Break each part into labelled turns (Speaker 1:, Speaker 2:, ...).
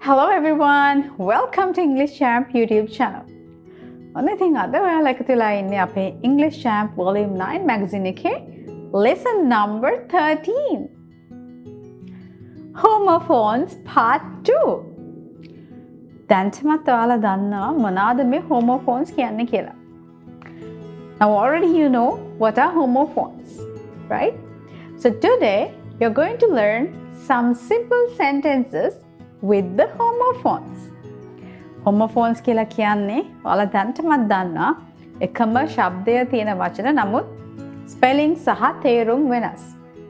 Speaker 1: Hello everyone, welcome to English Champ YouTube channel. Only thing අද ඔයාලා එකතු වෙලා ඉන්නේ අපේ English Champ Volume 9 magazine එකේ lesson number 13. Homophones part 2. දැන්ටමත් ඔයාලා දන්නවා මොනවාද මේ homophones කියන්නේ කියලා. Now already you know what are homophones, right? So today you're going to learn some simple sentences with the homophones. Homophones කියලා කියන්නේ ඔයාලා දැන්ටමත් දන්නා එකම ශබ්දය තියෙන වචන නමුත් spelling සහ තේරුම් වෙනස්.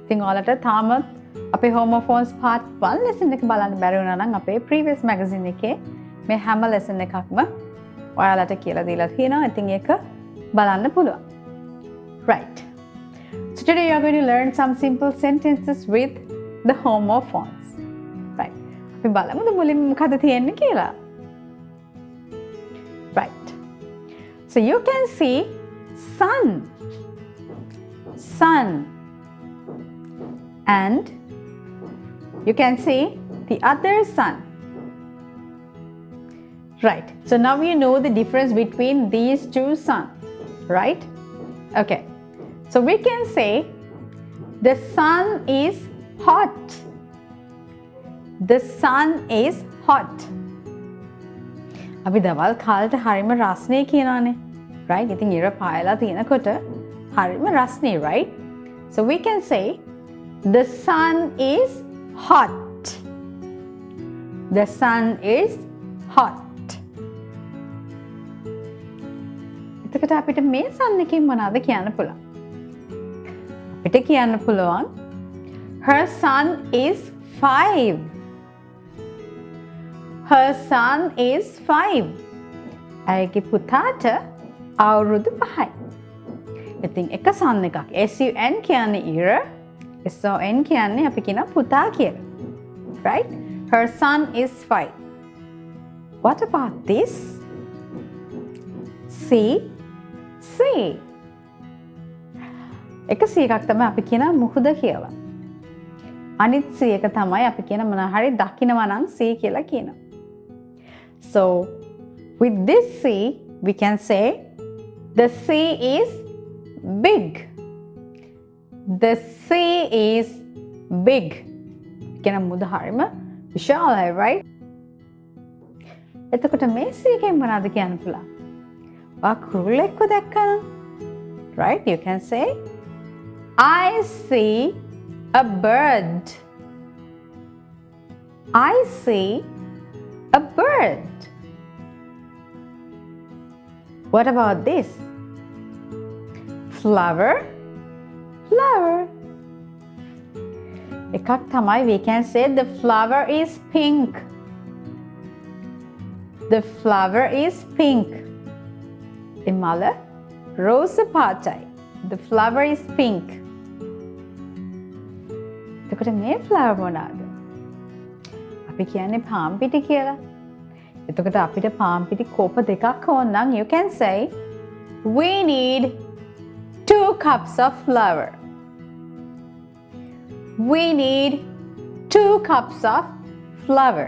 Speaker 1: ඉතින් ඔයාලට තාමත් අපේ homophones part 1 lesson එක බලන්න බැරි වුණා නම් අපේ previous magazine එකේ මේ හැම lesson එකක්ම ඔයාලට කියලා දීලා තියෙනවා. ඉතින් ඒක බලන්න පුළුවන්. Right. So today you are going to learn some simple sentences with the homophones. Right. අපි බලමුද මුලින්ම මොකද තියෙන්නේ කියලා. Right. So you can see sun. Sun. And you can see the other sun. Right. So now you know the difference between these two suns. Right? Okay. So we can say the sun is hot. The sun is hot. අපි දවල් කාලට හරිම රස්නේ කියනවානේ. Right? ඉතින් ඉර පායලා තියෙනකොට හරිම රස්නේ, right? So we can say the sun is hot. The sun is hot. එතකොට අපිට මේ sun එකෙන් මොනවද කියන්න පුළුවන්? අපිට කියන්න පුළුවන් her son is 5. Her son is 5. ඇයගේ පුතාට අවුරුදු 5යි. ඉතින් එක sun එකක් SUN කියන්නේ ඉර, SON කියන්නේ අපි කියන පුතා කියලා. Right? Her son is 5. What about this? See. එක C එකක් තමයි අපි කියන මුහුද කියලා. අනිත් C එක තමයි අපි කියන මොනවා හරි දකින්නවා නම් C කියලා කියනවා. So with this C we can say the sea is big. The sea is big. කියන මුහුද හරිම විශාලයි, right? එතකොට මේ C එකෙන් මොනවද කියන්න පුළුවන්? කුරුල්ලෙක්ව දැක්කනම්, right? You can say I see a bird. I see a bird. What about this? Flower. එකක් තමයි we can say the flower is pink. The flower is pink. මල රෝස පාටයි. The flower is pink. එතකොට මේ flower මොනවාද? අපි කියන්නේ palm පිටි කියලා. එතකොට අපිට palm පිටි කෝප දෙකක් ඕන නම් you can say we need 2 cups of flour. We need 2 cups of flour.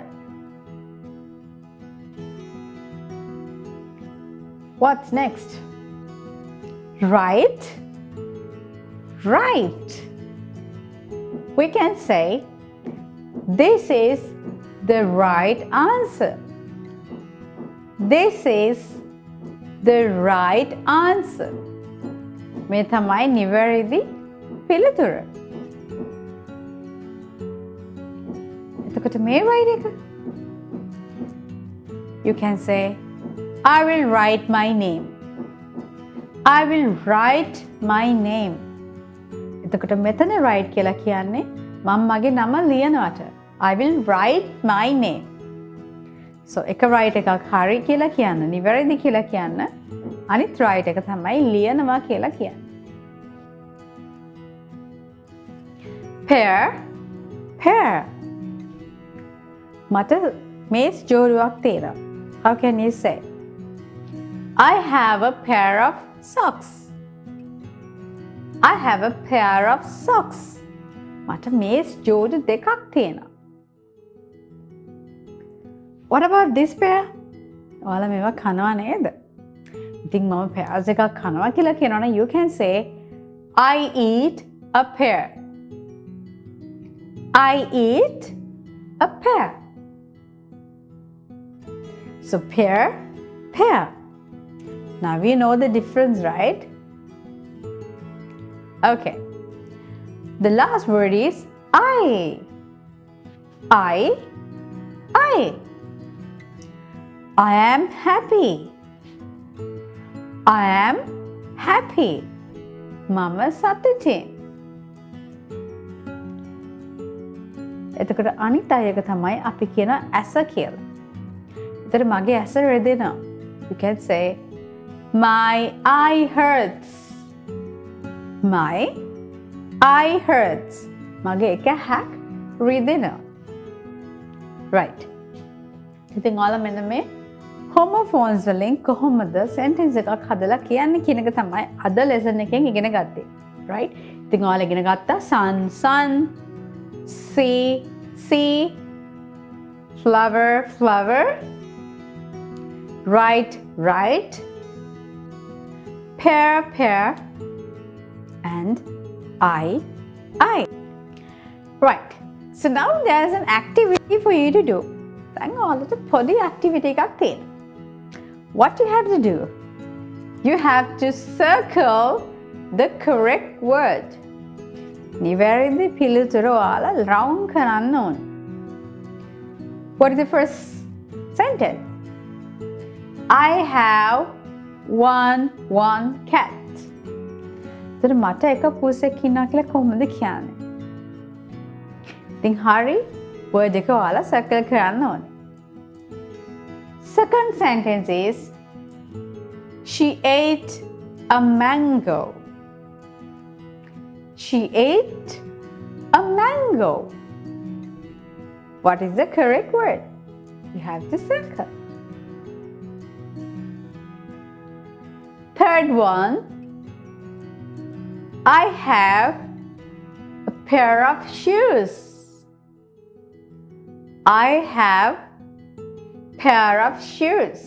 Speaker 1: What's next? Right. We can say this is the right answer. This is the right answer. මේ තමයි නිවැරදි පිළිතුර. එතකොට මේ right එක. You can say I will write my name. I will write my name. එතකොට මෙතන write කියලා කියන්නේ මම මගේ නම ලියනවට. I will write my name. So එක write එකක් හරි කියලා කියන්න, නිවැරදි කියලා කියන්න. අනිත් write එක තමයි ලියනවා කියලා කියන්නේ. Pair. මට මේස් ජෝඩුවක් තියෙනවා. How can you say? I have a pair of socks. I have a pair of socks. මට මේස් ජෝඩු දෙකක් තියෙනවා. What about this pear? ඔයාලා මේවා කනවා නේද? ඉතින් මම pears එකක් කනවා කියලා කියනවනේ you can say I eat a pear. I eat a pear. So pear, pear. Now we know the difference, right? Okay. The last word is I. I am happy. I am happy. Mama සතුටින්. එතකොට අනිත් අයක තමයි අපි කියන ඇස කියලා. එතකොට මගේ ඇස රෙදෙනවා. You can say my eye hurts. My eye hurts. මගේ එක හැක් රිදෙනවා. Right. ඉතින් ඔයාලා මෙන්න මේ homophones වලින් කොහොමද sentence එකක් හදලා කියන්නේ කියන එක තමයි අද lesson එකෙන් ඉගෙන ගත්තේ. Right? ඉතින් ඔයාලා ඉගෙන ගත්තා sun, sun, sea, sea, flower, flower, right, right, pear, pear, and I. Right. So now there's an activity for you to do. දැන් ඔයාලට පොඩි activity එකක් තියෙනවා. What you have to do? You have to circle the correct word. නිවැරදි පිළිතුර ඔයාලා round කරන්න ඕන. What is the first sentence? I have one cat. එතන මට එක පුසෙක් ඉන්නවා කියලා කොහොමද කියන්නේ? ඉතින් හරි word එක ඔයාලා circle කරන්න ඕනේ. Second sentence is she ate a mango. She ate a mango. What is the correct word? You have to circle. Third one, I have a pair of shoes. I have pair of shoes.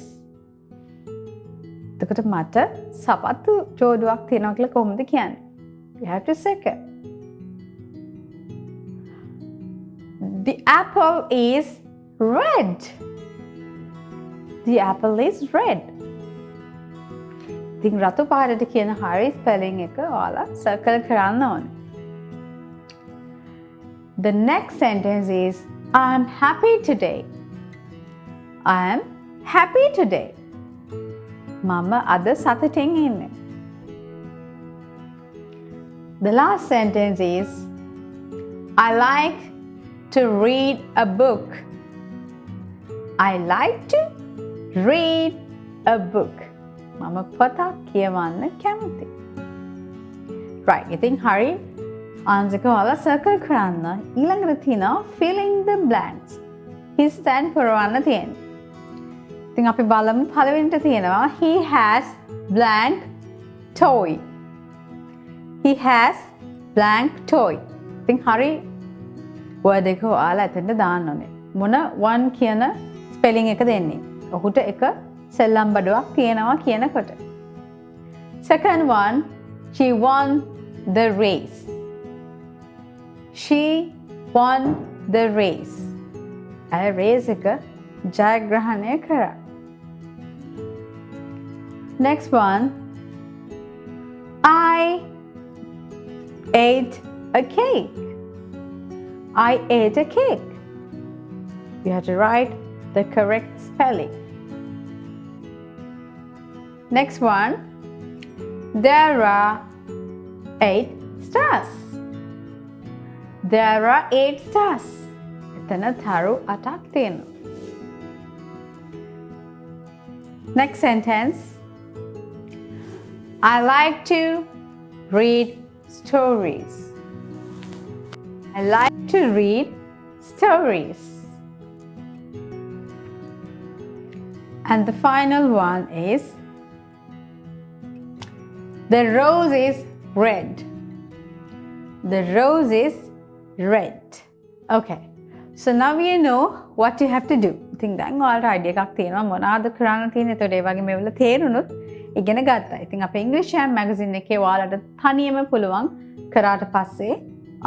Speaker 1: එතකොට මට සපත්තු ජෝඩුවක් තියෙනවා කියලා කොහොමද කියන්නේ? You have to circle. The apple is red. The apple is red. ඉතින් රතු පාටට කියන හරි ස්පෙලිං එක ඔයාලා circle කරන්න ඕනේ. The next sentence is I am happy today. I am happy today. Mama ada සතුටින් ඉන්නේ. The last sentence is I like to read a book. I like to read a book. Mama පොතක් කියවන්න කැමතියි. Right, ඉතින් හරි answer එක ඔයාලා circle කරන්න. ඊළඟට තියෙනවා filling the blanks. His stand පුරවන්න තියෙනවා. ඉතින් අපි බලමු පළවෙනිට තියෙනවා he has blank toy. He has blank toy. ඉතින් හරි word එක ඔයාලා එතනට දාන්න ඕනේ. මොන one කියන spelling එක දෙන්නේ. ඔහුට එක සෙල්ලම් බඩුවක් තියෙනවා කියනකොට. Second one, she won the race. She won the race. A race එක ජයග්‍රහණය කරා. Next one, I ate a cake. I ate a cake. You have to write the correct spelling. Next one, there are 8 stars. There are 8 stars. එතන තරු 8ක් තියෙනවා. Next sentence, I like to read stories. I like to read stories. And the final one is the rose is red. The rose is red. Okay, so now you know what you have to do. ඉතින් දැන් ඔයාලට idea එකක් තියෙනවා මොනවාද කරන්න තියෙන්නේ. එතකොට ඒ වගේ මේවල තේරුණොත් ඉගෙන ගත්තා. ඉතින් අපේ English Jam magazine එකේ ඔයාලට තනියම පුළුවන් කරාට පස්සේ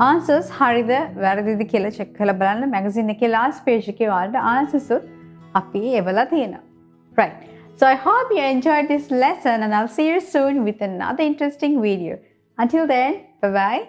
Speaker 1: answers හරිද වැරදිද කියලා check කරලා බලන්න. magazine එකේ last page එකේ ඔයාලට answers උත් අපි එවලා තියෙනවා. Right. So I hope you enjoyed this lesson and I'll see you soon with another interesting video. Until then, bye-bye.